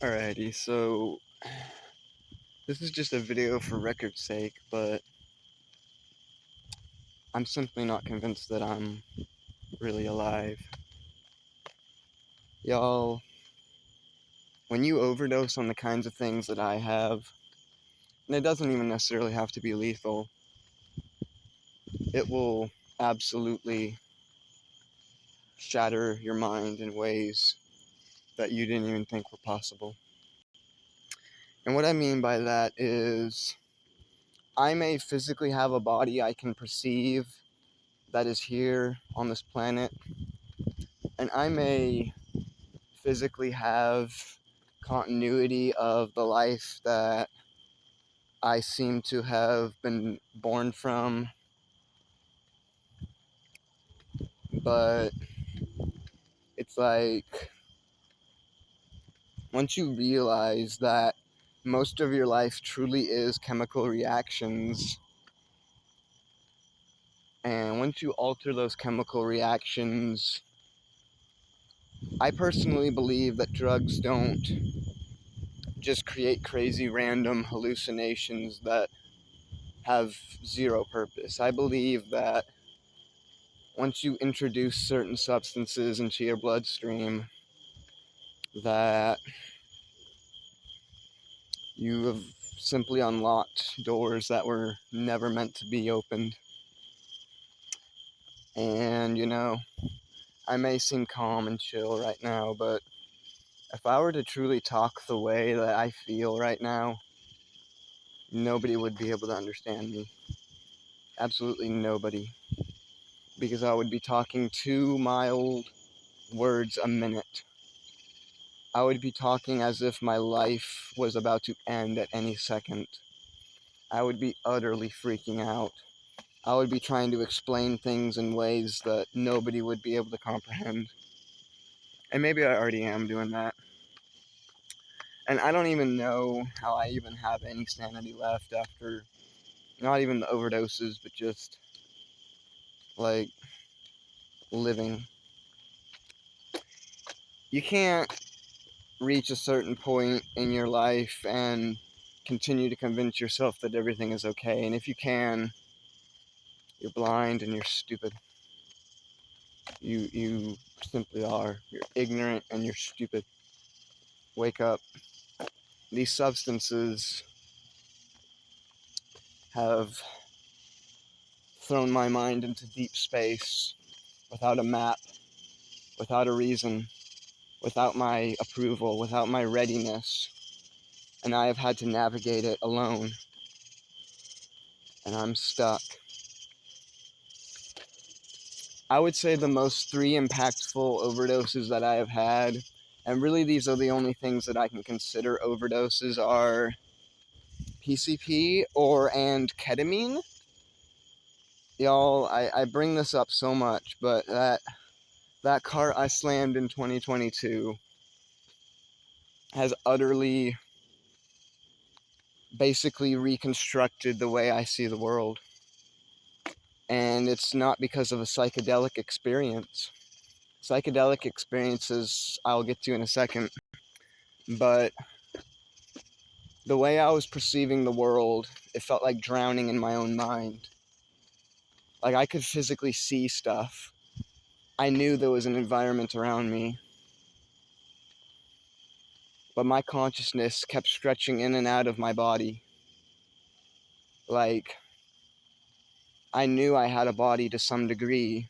Alrighty, so this is just a video for record's sake, but I'm simply not convinced that I'm really alive. Y'all, when you overdose on the kinds of things that I have, and it doesn't even necessarily have to be lethal, it will absolutely shatter your mind in ways that you didn't even think were possible. And what I mean by that is, I may physically have a body I can perceive that is here on this planet, and I may physically have continuity of the life that I seem to have been born from, but it's like once you realize that most of your life truly is chemical reactions, and once you alter those chemical reactions, I personally believe that drugs don't just create crazy random hallucinations that have zero purpose. I believe that once you introduce certain substances into your bloodstream, that you have simply unlocked doors that were never meant to be opened. And, I may seem calm and chill right now, but if I were to truly talk the way that I feel right now, nobody would be able to understand me. Absolutely nobody. Because I would be talking 2 mild words a minute. I would be talking as if my life was about to end at any second. I would be utterly freaking out. I would be trying to explain things in ways that nobody would be able to comprehend. And maybe I already am doing that. And I don't even know how I even have any sanity left after not even the overdoses, but just like living. You can't reach a certain point in your life and continue to convince yourself that everything is okay. And if you can, you're blind and you're stupid. You simply are. You're ignorant and you're stupid. Wake up. These substances have thrown my mind into deep space without a map, without a reason, without my approval, without my readiness. And I have had to navigate it alone. And I'm stuck. I would say the most three impactful overdoses that I have had, and really these are the only things that I can consider overdoses, are PCP and ketamine. Y'all, I bring this up so much, but that car I slammed in 2022 has utterly basically reconstructed the way I see the world. And it's not because of a psychedelic experience. Psychedelic experiences I'll get to in a second, but the way I was perceiving the world, it felt like drowning in my own mind. Like I could physically see stuff. I knew there was an environment around me, but my consciousness kept stretching in and out of my body. Like, I knew I had a body to some degree,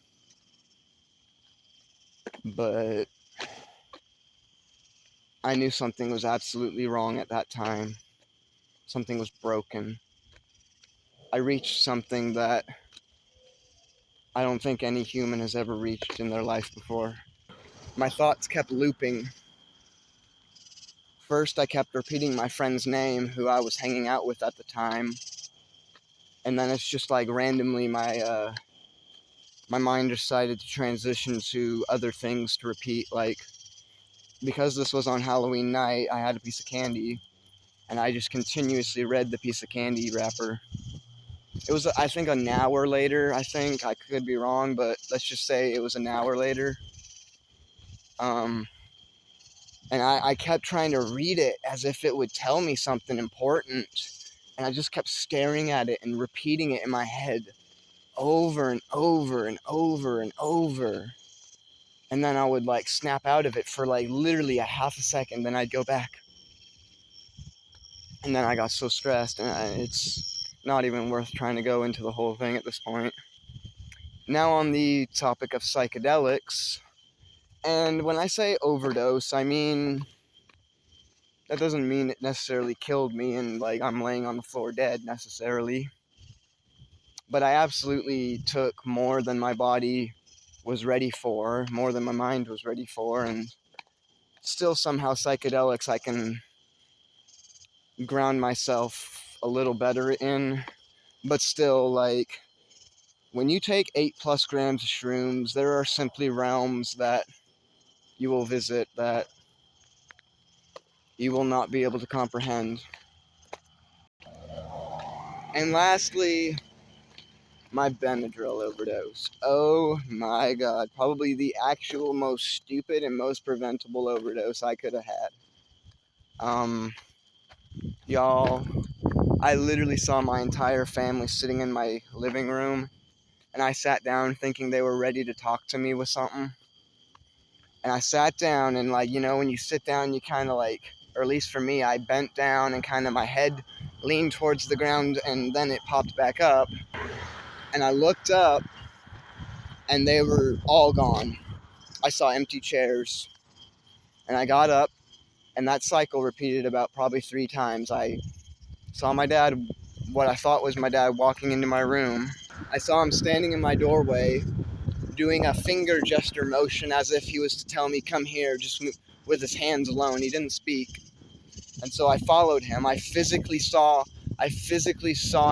but I knew something was absolutely wrong at that time. Something was broken. I reached something that I don't think any human has ever reached in their life before. My thoughts kept looping. First, I kept repeating my friend's name, who I was hanging out with at the time, and then it's just like randomly my mind decided to transition to other things to repeat. Like, because this was on Halloween night, I had a piece of candy, and I just continuously read the piece of candy wrapper. It was, I think, an hour later. I could be wrong, but let's just say it was an hour later. Um, And I kept trying to read it as if it would tell me something important. And I just kept staring at it and repeating it in my head over and over and over and over. And then I would like snap out of it for like literally a half a second. Then I'd go back. And then I got so stressed, and it's not even worth trying to go into the whole thing at this point. Now, on the topic of psychedelics, and when I say overdose, I mean, that doesn't mean it necessarily killed me and like I'm laying on the floor dead necessarily. But I absolutely took more than my body was ready for, more than my mind was ready for, and still somehow psychedelics I can ground myself a little better in. But still, like, when you take 8+ grams of shrooms, there are simply realms that you will visit that you will not be able to comprehend. And lastly, my Benadryl overdose. Oh my god, probably the actual most stupid and most preventable overdose I could have had. Y'all, I literally saw my entire family sitting in my living room, and I sat down thinking they were ready to talk to me with something. And I sat down, and like, when you sit down, you kind of like, or at least for me, I bent down and kind of my head leaned towards the ground, and then it popped back up. And I looked up, and they were all gone. I saw empty chairs, and I got up, and that cycle repeated about probably 3 times. I saw my dad, what I thought was my dad, walking into my room. I saw him standing in my doorway, doing a finger gesture motion as if he was to tell me, come here, just with his hands alone. He didn't speak. And so I followed him. I physically saw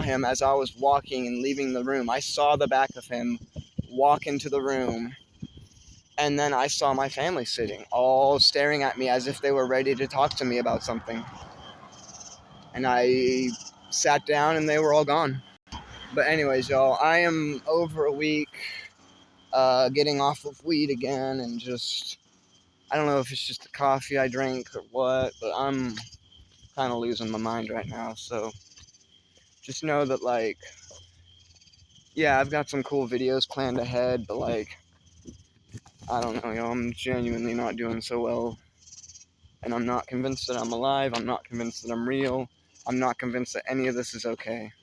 him as I was walking and leaving the room. I saw the back of him walk into the room. And then I saw my family sitting, all staring at me as if they were ready to talk to me about something. And I sat down and they were all gone. But anyways, y'all, I am over a week getting off of weed again, and just, I don't know if it's just the coffee I drink or what, but I'm kind of losing my mind right now. So just know that, like, yeah, I've got some cool videos planned ahead, but like, I don't know, I'm genuinely not doing so well. And I'm not convinced that I'm alive. I'm not convinced that I'm real. I'm not convinced that any of this is okay.